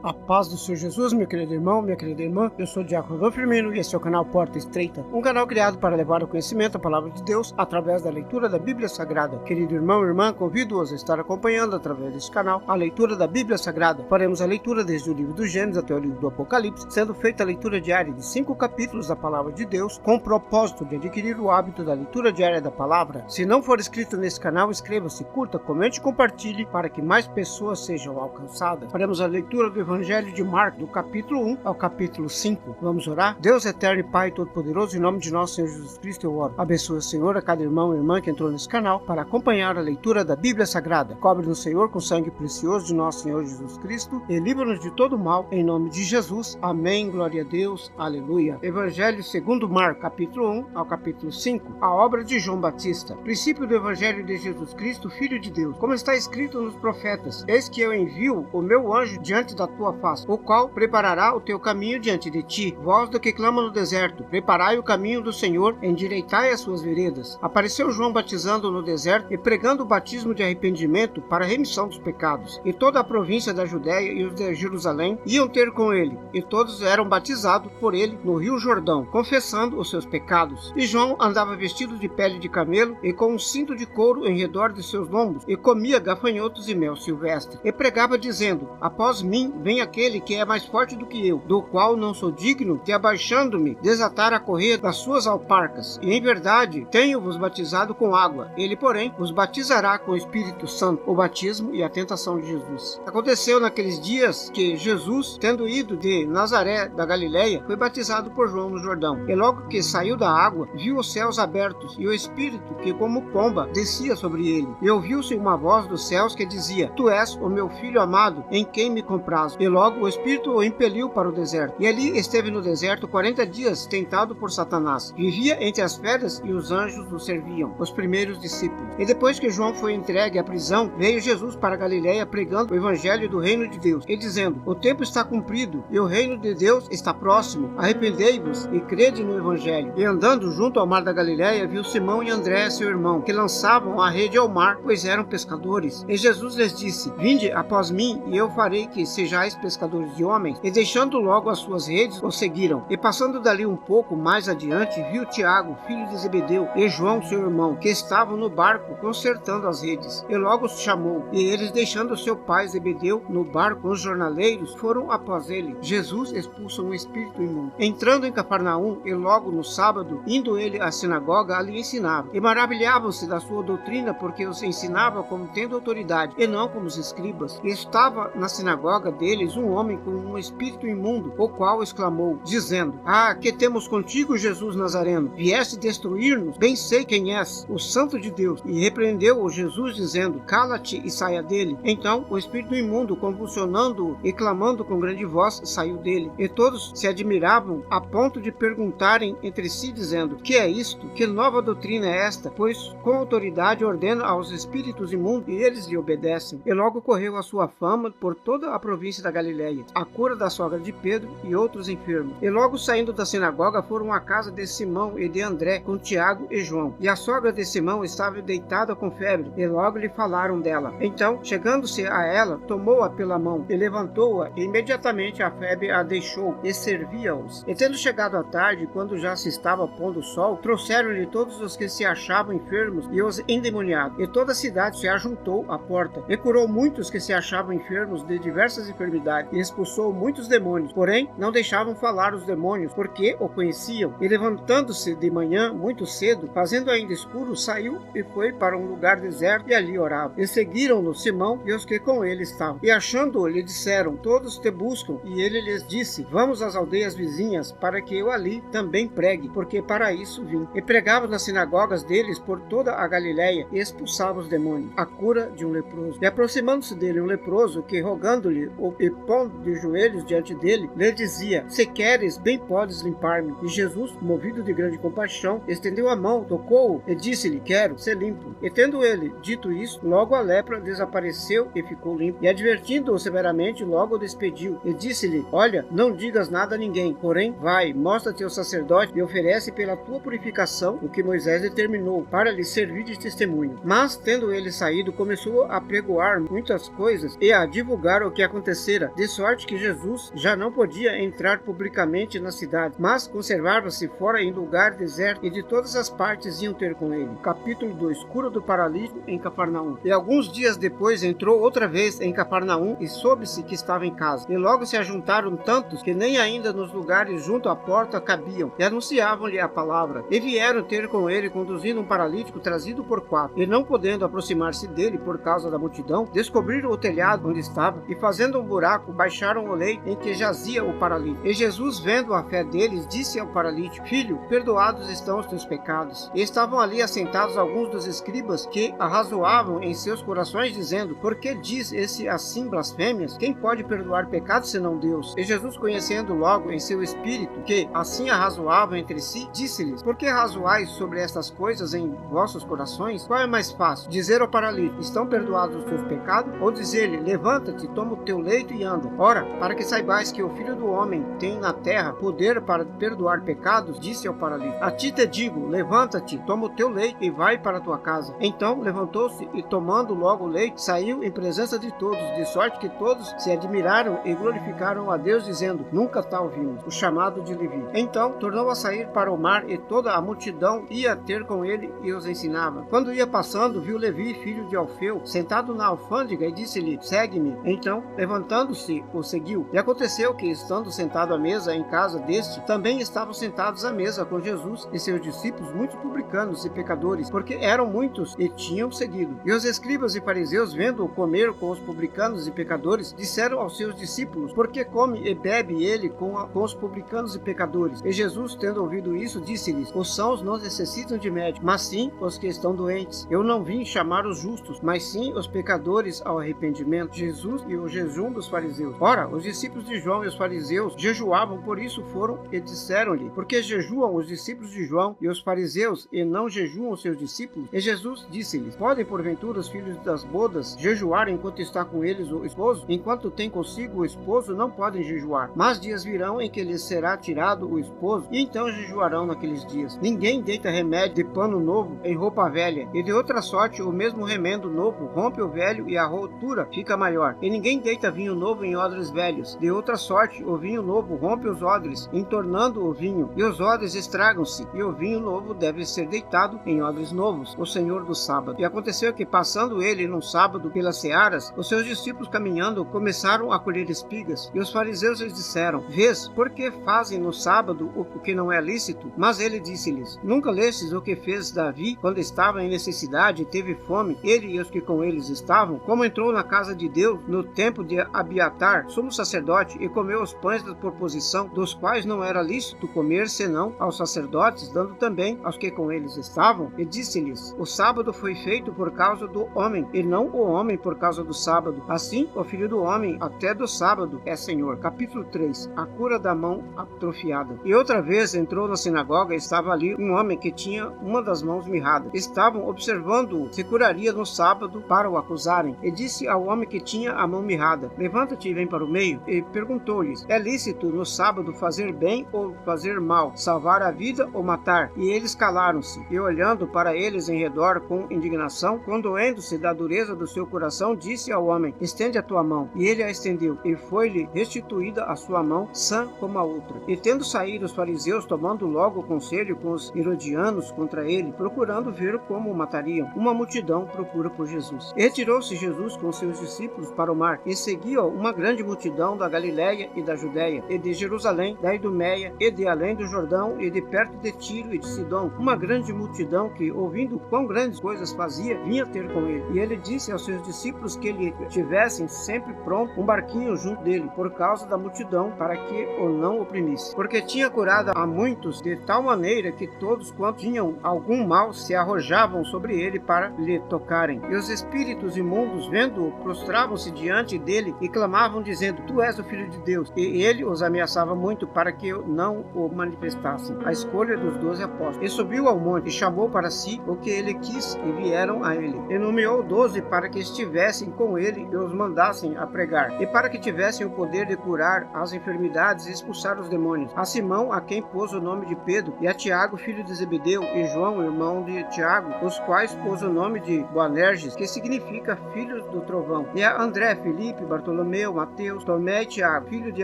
A paz do Senhor Jesus, meu querido irmão, minha querida irmã. Eu sou o Diácono Dom Firmino e esse é o canal Porta Estreita, um canal criado para levar o conhecimento, a palavra de Deus, através da leitura da Bíblia Sagrada. Querido irmão e irmã, convido-os a estar acompanhando através deste canal a leitura da Bíblia Sagrada. Faremos a leitura desde o livro do Gênesis até o livro do Apocalipse, sendo feita a leitura diária de 5 capítulos da palavra de Deus, com o propósito de adquirir o hábito da leitura diária da palavra. Se não for inscrito nesse canal, inscreva-se, curta, comente e compartilhe para que mais pessoas sejam alcançadas. Faremos a leitura do Evangelho de Marcos, do capítulo 1 ao capítulo 5. Vamos orar? Deus eterno e Pai Todo-Poderoso, em nome de nosso Senhor Jesus Cristo eu oro. Abençoa, Senhor, a cada irmão e irmã que entrou nesse canal para acompanhar a leitura da Bíblia Sagrada. Cobre-nos, Senhor, com o sangue precioso de nosso Senhor Jesus Cristo e livra-nos de todo mal, em nome de Jesus. Amém. Glória a Deus. Aleluia. Evangelho segundo Marcos, capítulo 1 ao capítulo 5. A obra de João Batista. Princípio do Evangelho de Jesus Cristo, Filho de Deus. Como está escrito nos profetas: eis que eu envio o meu anjo diante da tua face, o qual preparará o teu caminho diante de ti. Vós do que clama no deserto, preparai o caminho do Senhor, endireitai as suas veredas. Apareceu João batizando no deserto e pregando o batismo de arrependimento para a remissão dos pecados. E toda a província da Judéia e os de Jerusalém iam ter com ele, e todos eram batizados por ele no rio Jordão, confessando os seus pecados. E João andava vestido de pele de camelo e com um cinto de couro em redor de seus lombos, e comia gafanhotos e mel silvestre. E pregava dizendo: após mim vem aquele que é mais forte do que eu, do qual não sou digno de, abaixando-me, desatar a correia das suas alparcas. E em verdade tenho-vos batizado com água, ele porém vos batizará com o Espírito Santo. O batismo e a tentação de Jesus. Aconteceu naqueles dias que Jesus, tendo ido de Nazaré da Galileia, foi batizado por João no Jordão. E logo que saiu da água, viu os céus abertos e o Espírito que como pomba descia sobre ele. E ouviu-se uma voz dos céus que dizia: tu és o meu filho amado, em quem me comprazo. E logo o Espírito o impeliu para o deserto. E ali esteve no deserto 40 dias, tentado por Satanás. Vivia entre as pedras e os anjos o serviam, os primeiros discípulos. E depois que João foi entregue à prisão, veio Jesus para Galileia pregando o evangelho do reino de Deus, e dizendo: o tempo está cumprido e o reino de Deus está próximo. Arrependei-vos e crede no evangelho. E andando junto ao mar da Galileia, viu Simão e André, seu irmão, que lançavam a rede ao mar, pois eram pescadores. E Jesus lhes disse: vinde após mim, e eu farei que sejais pescadores de homens. E deixando logo as suas redes, o seguiram. E passando dali um pouco mais adiante, viu Tiago, filho de Zebedeu, e João, seu irmão, que estavam no barco consertando as redes. E logo os chamou. E eles, deixando seu pai Zebedeu no barco, os jornaleiros, foram após ele. Jesus expulsa um espírito imundo. Entrando em Cafarnaum, e logo no sábado, indo ele à sinagoga, ali ensinava. E maravilhavam-se da sua doutrina, porque os ensinava como tendo autoridade, e não como os escribas. E estava na sinagoga deles um homem com um espírito imundo, o qual exclamou, dizendo: ah, que temos contigo, Jesus Nazareno? Vieste destruir-nos? Bem sei quem és, o Santo de Deus. E repreendeu-o Jesus, dizendo: cala-te e saia dele. Então o espírito imundo, convulsionando-o e clamando com grande voz, saiu dele. E todos se admiravam a ponto de perguntarem entre si, dizendo: que é isto? Que nova doutrina é esta? Pois com autoridade ordena aos espíritos imundos, e eles lhe obedecem. E logo correu a sua fama por toda a província da Galileia, a cura da sogra de Pedro e outros enfermos. E logo saindo da sinagoga, foram à casa de Simão e de André, com Tiago e João. E a sogra de Simão estava deitada com febre, e logo lhe falaram dela. Então, chegando-se a ela, tomou-a pela mão, e levantou-a, e imediatamente a febre a deixou, e servia-os. E tendo chegado à tarde, quando já se estava pondo o sol, trouxeram-lhe todos os que se achavam enfermos e os endemoniados. E toda a cidade se ajuntou à porta, e curou muitos que se achavam enfermos de diversas enfermidades, e expulsou muitos demônios. Porém, não deixavam falar os demônios, porque o conheciam. E levantando-se de manhã, muito cedo, fazendo ainda escuro, saiu e foi para um lugar deserto, e ali orava. E seguiram-no Simão e os que com ele estavam. E achando-o, lhe disseram: todos te buscam. E ele lhes disse: vamos às aldeias vizinhas, para que eu ali também pregue, porque para isso vim. E pregava nas sinagogas deles por toda a Galileia, e expulsava os demônios. A cura de um leproso. E aproximando-se dele um leproso, que rogando-lhe e pondo de joelhos diante dele, lhe dizia: se queres, bem podes limpar-me. E Jesus, movido de grande compaixão, estendeu a mão, tocou-o e disse-lhe: quero ser limpo. E tendo ele dito isso, logo a lepra desapareceu e ficou limpo. E advertindo-o severamente, logo o despediu. E disse-lhe: olha, não digas nada a ninguém, porém vai, mostra-te ao sacerdote e oferece pela tua purificação o que Moisés determinou, para lhe servir de testemunho. Mas, tendo ele saído, começou a pregoar muitas coisas e a divulgar o que aconteceu acontecera, de sorte que Jesus já não podia entrar publicamente na cidade, mas conservava-se fora em lugar deserto, e de todas as partes iam ter com ele. Capítulo 2. Cura do paralítico em Cafarnaum. E alguns dias depois entrou outra vez em Cafarnaum, e soube-se que estava em casa. E logo se ajuntaram tantos que nem ainda nos lugares junto à porta cabiam, e anunciavam-lhe a palavra. E vieram ter com ele, conduzindo um paralítico trazido por 4. E não podendo aproximar-se dele por causa da multidão, descobriram o telhado onde estava, e fazendo um buraco, baixaram o leito em que jazia o paralítico. E Jesus, vendo a fé deles, disse ao paralítico: Filho, perdoados estão os teus pecados. E estavam ali assentados alguns dos escribas que arrazoavam em seus corações, dizendo: Por que diz esse assim blasfêmias? Quem pode perdoar pecados senão Deus? E Jesus, conhecendo logo em seu espírito que assim arrazoavam entre si, disse-lhes: Por que arrazoais sobre estas coisas em vossos corações? Qual é mais fácil? Dizer ao paralítico: Estão perdoados os teus pecados? Ou dizer-lhe: Levanta-te, toma o teu leito e anda. Ora, para que saibais que o Filho do Homem tem na terra poder para perdoar pecados, disse ao paralítico: A ti te digo, levanta-te, toma o teu leito e vai para a tua casa. Então levantou-se e, tomando logo o leito, saiu em presença de todos, de sorte que todos se admiraram e glorificaram a Deus, dizendo: Nunca tal vimos. O chamado de Levi. Então tornou a sair para o mar, e toda a multidão ia ter com ele e os ensinava. Quando ia passando, viu Levi, filho de Alfeu, sentado na alfândega, e disse-lhe: Segue-me. Então, levantando-se, o seguiu. E aconteceu que, estando sentado à mesa em casa deste, também estavam sentados à mesa com Jesus e seus discípulos muitos publicanos e pecadores, porque eram muitos e tinham seguido. E os escribas e fariseus, vendo-o comer com os publicanos e pecadores, disseram aos seus discípulos: Por que come e bebe ele com os publicanos e pecadores? E Jesus, tendo ouvido isso, disse-lhes: Os sãos não necessitam de médico, mas sim os que estão doentes. Eu não vim chamar os justos, mas sim os pecadores ao arrependimento. Jesus e o jejum dos fariseus. Ora, os discípulos de João e os fariseus jejuavam, por isso foram e disseram-lhe: Por que jejuam os discípulos de João e os fariseus, e não jejuam os seus discípulos? E Jesus disse-lhes: Podem porventura os filhos das bodas jejuar enquanto está com eles o esposo? Enquanto tem consigo o esposo, não podem jejuar. Mas dias virão em que lhes será tirado o esposo, e então jejuarão naqueles dias. Ninguém deita remédio de pano novo em roupa velha, e de outra sorte o mesmo remendo novo rompe o velho, e a rotura fica maior. E ninguém deita vinho novo em odres velhos. De outra sorte o vinho novo rompe os odres, entornando o vinho, e os odres estragam-se, e o vinho novo deve ser deitado em odres novos. O Senhor do sábado. E aconteceu que, passando ele num sábado pelas searas, os seus discípulos, caminhando, começaram a colher espigas. E os fariseus lhes disseram: Vês, por que fazem no sábado o que não é lícito? Mas ele disse-lhes: Nunca lestes o que fez Davi quando estava em necessidade e teve fome, ele e os que com eles estavam, como entrou na casa de Deus no tempo de Abiatar, sumo sacerdote, e comeu os pães da proposição, dos quais não era lícito comer senão aos sacerdotes, dando também aos que com eles estavam? E disse-lhes: O sábado foi feito por causa do homem, e não o homem por causa do sábado. Assim, o Filho do Homem até do sábado é Senhor. Capítulo 3. A cura da mão atrofiada. E outra vez entrou na sinagoga, e estava ali um homem que tinha uma das mãos mirradas. Estavam observando-o se curaria no sábado para o acusarem. E disse ao homem que tinha a mão mirrada: Levanta-te e vem para o meio. E perguntou-lhes: É lícito no sábado fazer bem ou fazer mal, salvar a vida ou matar? E eles calaram-se. E olhando para eles em redor com indignação, condoendo-se da dureza do seu coração, disse ao homem: Estende a tua mão. E ele a estendeu, e foi-lhe restituída a sua mão, sã como a outra. E tendo saído os fariseus, tomando logo conselho com os herodianos contra ele, procurando ver como o matariam, uma multidão procura por Jesus. E retirou-se Jesus com seus discípulos para o mar, e seguia uma grande multidão da Galiléia e da Judéia, e de Jerusalém, da Idumeia, e de além do Jordão, e de perto de Tiro e de Sidom, uma grande multidão que, ouvindo quão grandes coisas fazia, vinha ter com ele. E ele disse aos seus discípulos que lhe tivessem sempre pronto um barquinho junto dele, por causa da multidão, para que o não oprimisse. Porque tinha curado a muitos de tal maneira que todos quanto tinham algum mal se arrojavam sobre ele para lhe tocarem. E os espíritos imundos, vendo-o, prostravam-se diante dele e clamavam, dizendo: Tu és o Filho de Deus. E ele os ameaçava muito para que não o manifestassem. A escolha dos 12 apóstolos. E subiu ao monte e chamou para si o que ele quis, e vieram a ele. E nomeou 12 para que estivessem com ele e os mandassem a pregar, e para que tivessem o poder de curar as enfermidades e expulsar os demônios. A Simão, a quem pôs o nome de Pedro, e a Tiago, filho de Zebedeu, e João, irmão de Tiago, os quais pôs o nome de Boanerges, que significa filhos do trovão, e a André, Filipe, Bartolomeu, Bartolomeu, Mateus, Tomé e Tiago, filho de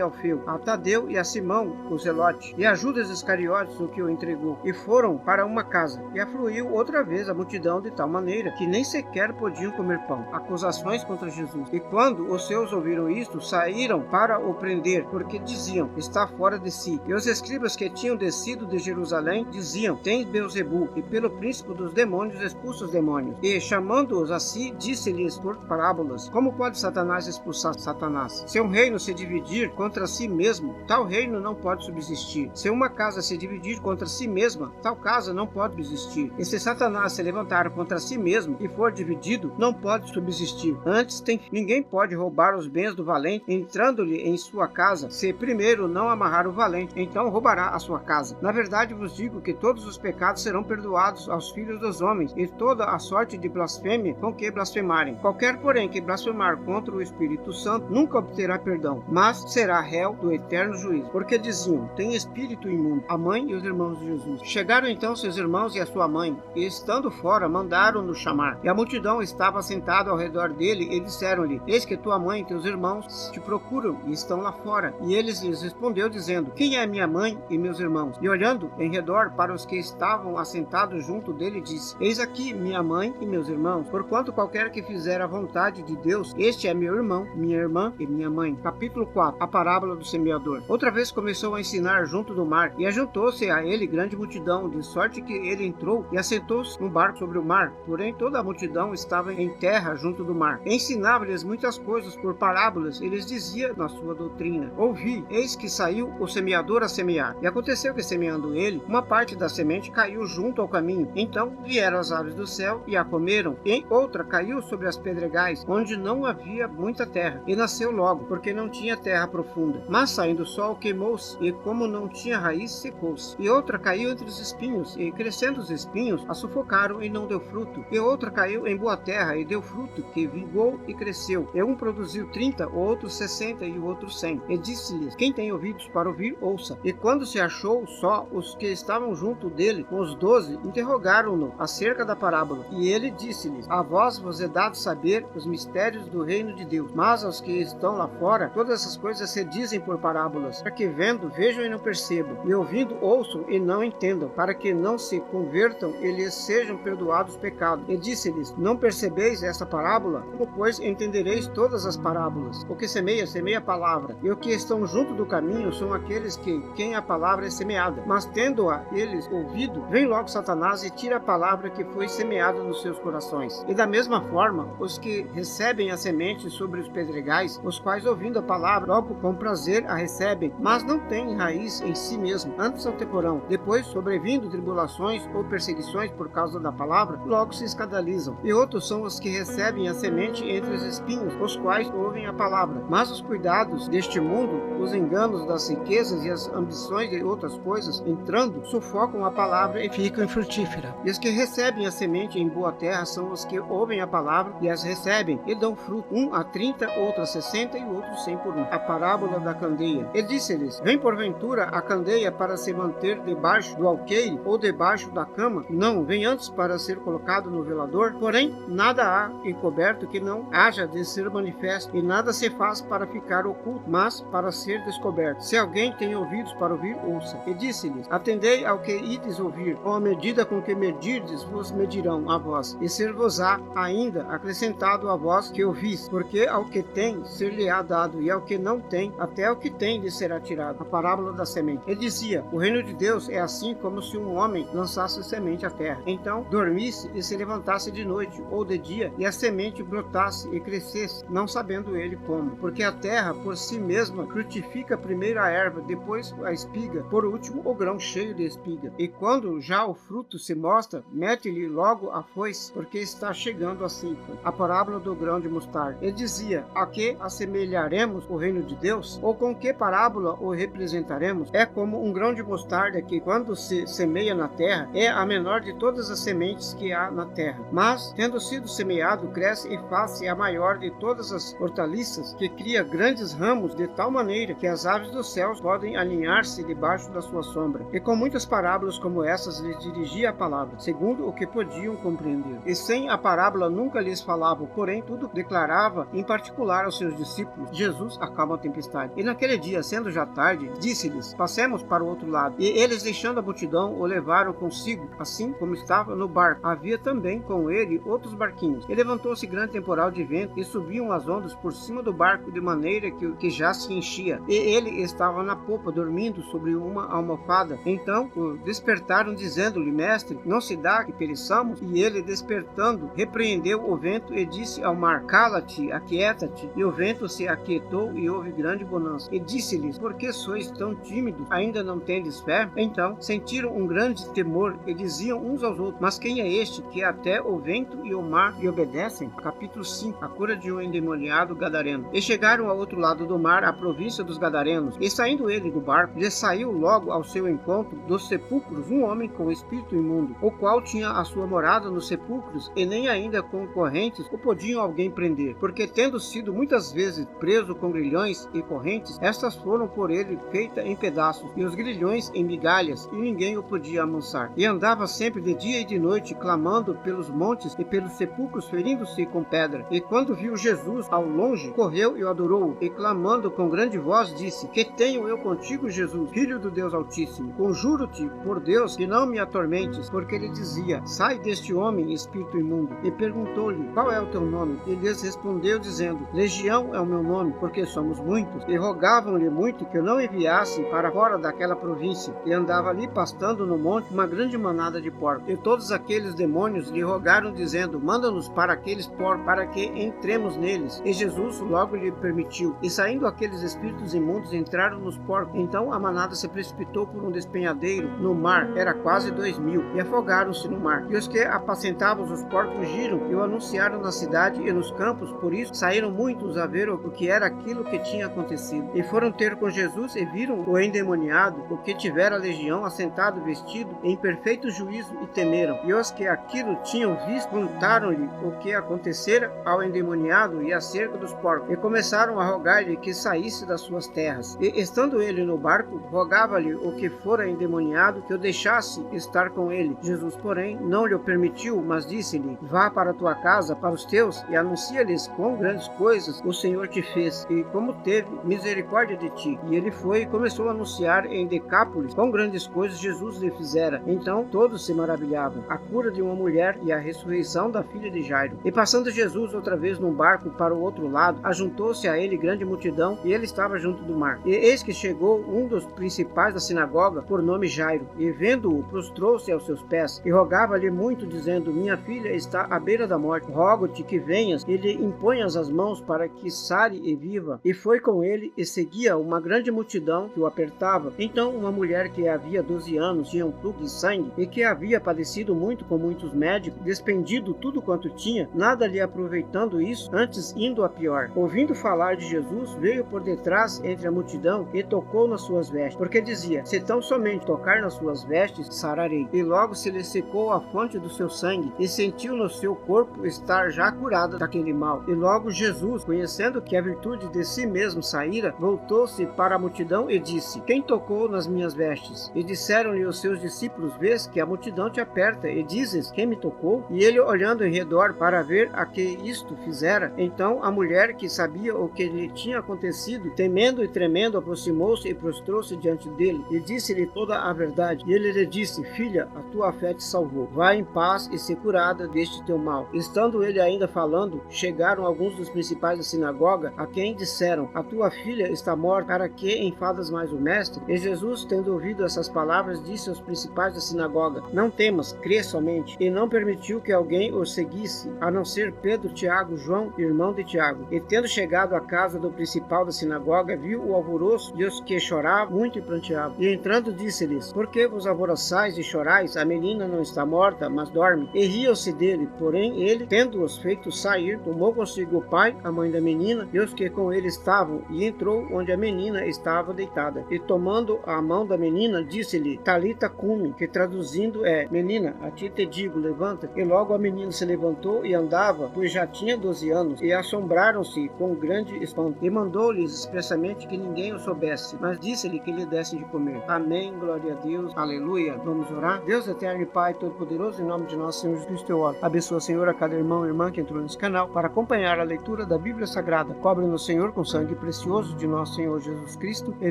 Alfeu, a Tadeu e a Simão, o Zelote, e a Judas Iscariotes, o que o entregou, e foram para uma casa. E afluiu outra vez a multidão de tal maneira que nem sequer podiam comer pão. Acusações contra Jesus. E quando os seus ouviram isto, saíram para o prender, porque diziam: está fora de si. E os escribas que tinham descido de Jerusalém diziam: tem Beelzebu, e pelo príncipe dos demônios expulsa os demônios. E chamando-os a si, disse-lhes por parábolas: como pode Satanás expulsar Satanás? Se um reino se dividir contra si mesmo, tal reino não pode subsistir. Se uma casa se dividir contra si mesma, tal casa não pode subsistir. E se Satanás se levantar contra si mesmo e for dividido, não pode subsistir. Antes, ninguém pode roubar os bens do valente, entrando-lhe em sua casa, se primeiro não amarrar o valente, então roubará a sua casa. Na verdade vos digo que todos os pecados serão perdoados aos filhos dos homens, e toda a sorte de blasfêmia com que blasfemarem. Qualquer, porém, que blasfemar contra o Espírito Santo nunca obterá perdão, mas será réu do eterno juízo. Porque diziam: tem espírito imundo. A mãe e os irmãos de Jesus. Chegaram então seus irmãos e a sua mãe, e estando fora, mandaram-no chamar. E a multidão estava sentada ao redor dele, e disseram-lhe: eis que tua mãe e teus irmãos te procuram, e estão lá fora. E ele lhes respondeu, dizendo: quem é minha mãe e meus irmãos? E olhando em redor para os que estavam assentados junto dele, disse: eis aqui minha mãe e meus irmãos. Porquanto qualquer que fizer a vontade de Deus, este é meu irmão, minha irmã e minha mãe. Capítulo 4. A parábola do semeador. Outra vez começou a ensinar junto do mar, e ajuntou-se a ele grande multidão, de sorte que ele entrou e assentou-se num barco sobre o mar. Porém toda a multidão estava em terra junto do mar. Ensinava-lhes muitas coisas por parábolas, e lhes dizia na sua doutrina: ouvi, eis que saiu o semeador a semear. E aconteceu que, semeando ele, uma parte da semente caiu junto ao caminho. Então vieram as aves do céu e a comeram. E outra caiu sobre as pedregais, onde não havia muita terra, e nasceu logo, porque não tinha terra profunda. Mas saindo o sol, queimou-se, e como não tinha raiz, secou-se. E outra caiu entre os espinhos, e crescendo os espinhos, a sufocaram e não deu fruto. E outra caiu em boa terra, e deu fruto, que vingou e cresceu. E um produziu 30, o outro 60 e o outro 100. E disse-lhes: quem tem ouvidos para ouvir, ouça. E quando se achou só, os que estavam junto dele, com os 12, interrogaram-no acerca da parábola. E ele disse-lhes: a vós vos é dado saber os mistérios do reino de Deus, mas aos que estão lá fora, todas essas coisas se dizem por parábolas, para que vendo, vejam e não percebam, e ouvindo, ouçam e não entendam, para que não se convertam e lhes sejam perdoados os pecados. E disse-lhes: não percebeis esta parábola? Como, pois, entendereis todas as parábolas? O que semeia, semeia a palavra, e o que estão junto do caminho são aqueles quem a palavra é semeada. Mas tendo-a eles ouvido, vem logo Satanás e tira a palavra que foi semeada nos seus corações. E da mesma forma, os que recebem a semente sobre os pedregais, os quais, ouvindo a palavra, logo com prazer a recebem, mas não têm raiz em si mesmo, antes ao temporão. Depois, sobrevindo tribulações ou perseguições por causa da palavra, logo se escandalizam. E outros são os que recebem a semente entre os espinhos, os quais ouvem a palavra. Mas os cuidados deste mundo, os enganos das riquezas e as ambições de outras coisas, entrando, sufocam a palavra e ficam infrutífera. E os que recebem a semente em boa terra são os que ouvem a palavra e as recebem, e dão fruto, um a 30, outro a 60 e outro 100 por um. A parábola da candeia. E disse-lhes: vem porventura a candeia para se manter debaixo do alqueire ou debaixo da cama? Não, vem antes para ser colocado no velador. Porém, nada há encoberto que não haja de ser manifesto, e nada se faz para ficar oculto, mas para ser descoberto. Se alguém tem ouvidos para ouvir, ouça. E disse-lhes: atendei ao que ides ouvir, ou à medida com que medirdes, vos medirão a vós, e ser-vos-á ainda acrescentado a vós que ouvis, porque ao que tem, ser-lhe-á dado, e ao que não tem, até o que tem lhe será tirado. A parábola da semente. Ele dizia: o reino de Deus é assim como se um homem lançasse semente à terra. Então dormisse e se levantasse de noite ou de dia, e a semente brotasse e crescesse, não sabendo ele como. Porque a terra por si mesma frutifica primeiro a erva, depois a espiga, por último o grão cheio de espiga. E quando já o fruto se mostra, mete-lhe logo a foice, porque está chegando a ceifa. A parábola do grão de mostarda. Ele dizia: a que assemelharemos o reino de Deus? Ou com que parábola o representaremos? É como um grão de mostarda que, quando se semeia na terra, é a menor de todas as sementes que há na terra. Mas, tendo sido semeado, cresce e faz-se a maior de todas as hortaliças, que cria grandes ramos de tal maneira que as aves dos céus podem alinhar-se debaixo da sua sombra. E com muitas parábolas como essas lhes dirigia a palavra, segundo o que podiam compreender. E sem a parábola nunca lhes falava, porém tudo declarava em particular falar aos seus discípulos: Jesus, acalma a tempestade. E naquele dia, sendo já tarde, disse-lhes: passemos para o outro lado. E eles, deixando a multidão, o levaram consigo, assim como estava no barco. Havia também com ele outros barquinhos. E levantou-se grande temporal de vento, e subiam as ondas por cima do barco, de maneira que já se enchia. E ele estava na popa, dormindo sobre uma almofada. Então o despertaram, dizendo-lhe: Mestre, não se dá que pereçamos? E ele, despertando, repreendeu o vento e disse ao mar: Cala-te, aquieta-te. E o vento se aquietou, e houve grande bonança. E disse-lhes: Por que sois tão tímidos? Ainda não tendes fé? Então sentiram um grande temor, e diziam uns aos outros: Mas quem é este que até o vento e o mar lhe obedecem? Capítulo 5. A cura de um endemoniado gadareno. E chegaram ao outro lado do mar, à província dos gadarenos. E saindo ele do barco, lhe saiu logo ao seu encontro dos sepulcros um homem com espírito imundo, o qual tinha a sua morada nos sepulcros, e nem ainda com correntes o podiam alguém prender, porque tendo sido muitas vezes preso com grilhões e correntes, estas foram por ele feitas em pedaços, e os grilhões em migalhas, e ninguém o podia amansar. E andava sempre de dia e de noite, clamando pelos montes e pelos sepulcros, ferindo-se com pedra. E quando viu Jesus ao longe, correu e o adorou, e clamando com grande voz, disse: Que tenho eu contigo, Jesus, Filho do Deus Altíssimo? Conjuro-te por Deus que não me atormentes. Porque ele dizia: Sai deste homem, espírito imundo. E perguntou-lhe: Qual é o teu nome? E lhes respondeu, dizendo: Legião é o meu nome, porque somos muitos. E rogavam-lhe muito que eu não enviasse para fora daquela província. E andava ali pastando no monte uma grande manada de porcos. E todos aqueles demônios lhe rogaram, dizendo: Manda-nos para aqueles porcos, para que entremos neles. E Jesus logo lhe permitiu. E saindo aqueles espíritos imundos, entraram nos porcos. Então a manada se precipitou por um despenhadeiro no mar, era quase 2000, e afogaram-se no mar. E os que apacentavam os porcos fugiram e o anunciaram na cidade e nos campos. Por isso saíram muitos a ver o que era aquilo que tinha acontecido. E foram ter com Jesus e viram o endemoniado, o que tivera a legião, assentado, vestido, em perfeito juízo, e temeram. E os que aquilo tinham visto contaram-lhe o que acontecera ao endemoniado e acerca dos porcos, e começaram a rogar-lhe que saísse das suas terras. E estando ele no barco, rogava-lhe o que fora endemoniado que o deixasse estar com ele. Jesus, porém, não lhe o permitiu, mas disse-lhe: Vá para a tua casa, para os teus, e anuncia-lhes quão grandes coisas o Senhor te fez, e como teve misericórdia de ti. E ele foi e começou a anunciar em Decápolis quão grandes coisas Jesus lhe fizera. Então todos se maravilhavam. A cura de uma mulher e a ressurreição da filha de Jairo. E passando Jesus outra vez num barco para o outro lado, ajuntou-se a ele grande multidão, e ele estava junto do mar. E eis que chegou um dos principais da sinagoga, por nome Jairo, e vendo-o, prostrou-se aos seus pés, e rogava-lhe muito, dizendo: Minha filha está à beira da morte. Rogo-te que venhas e lhe imponhas as mãos para que sare e viva. E foi com ele, e seguia uma grande multidão que o apertava. Então uma mulher que havia 12 anos tinha um fluxo de sangue, e que havia padecido muito com muitos médicos, despendido tudo quanto tinha, nada lhe aproveitando isso, antes indo a pior. Ouvindo falar de Jesus, veio por detrás entre a multidão e tocou nas suas vestes, porque dizia: Se tão somente tocar nas suas vestes, sararei. E logo se lhe secou a fonte do seu sangue, e sentiu no seu corpo estar já curada daquele mal. E logo Jesus, conhecendo que a virtude de si mesmo saíra, voltou-se para a multidão e disse: Quem tocou nas minhas vestes? E disseram-lhe os seus discípulos: Vês que a multidão te aperta, e dizes: Quem me tocou? E ele, olhando em redor para ver a que isto fizera, então a mulher, que sabia o que lhe tinha acontecido, temendo e tremendo, aproximou-se e prostrou-se diante dele, e disse-lhe toda a verdade. E ele lhe disse: Filha, a tua fé te salvou. Vai em paz e se curada deste teu mal. Estando ele ainda falando, chegaram alguns dos principais da sinagoga, a quem disseram: A tua filha está morta, para que enfadas mais o mestre? E Jesus, tendo ouvido essas palavras, disse aos principais da sinagoga: Não temas, crê somente. E não permitiu que alguém o seguisse, a não ser Pedro, Tiago, João, irmão de Tiago. E tendo chegado à casa do principal da sinagoga, viu o alvoroço e os que choravam muito e pranteavam. E entrando, disse-lhes: Por que vos alvoroçais e chorais? A menina não está morta, mas dorme. E riam-se dele. Porém ele, tendo-os feito sair, tomou consigo o pai, a mãe da menina, e os que com ele estavam, e entrou onde a menina estava deitada. E tomando a mão da menina, disse-lhe: Talita cumi, que traduzindo é: Menina, a ti te digo, levanta. E logo a menina se levantou e andava, pois já tinha 12 anos, e assombraram-se com grande espanto. E mandou-lhes expressamente que ninguém o soubesse, mas disse-lhe que lhe desse de comer. Amém, glória a Deus, aleluia. Vamos orar? Deus eterno e Pai Todo-Poderoso, em nome de nosso Senhor Jesus Cristo, eu oro. Abençoa, Senhor, a cada irmão e irmã que entrou nesse canal para acompanhar a leitura da Bíblia Bíblia Sagrada. Cobre-nos, Senhor, com o sangue precioso de nosso Senhor Jesus Cristo e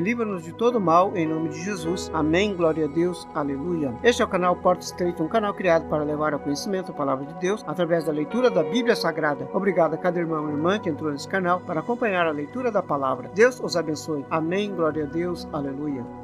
livra-nos de todo mal, em nome de Jesus. Amém. Glória a Deus. Aleluia. Este é o canal Porta Estreita, um canal criado para levar ao conhecimento a palavra de Deus através da leitura da Bíblia Sagrada. Obrigado a cada irmão e irmã que entrou nesse canal para acompanhar a leitura da palavra. Deus os abençoe. Amém. Glória a Deus. Aleluia.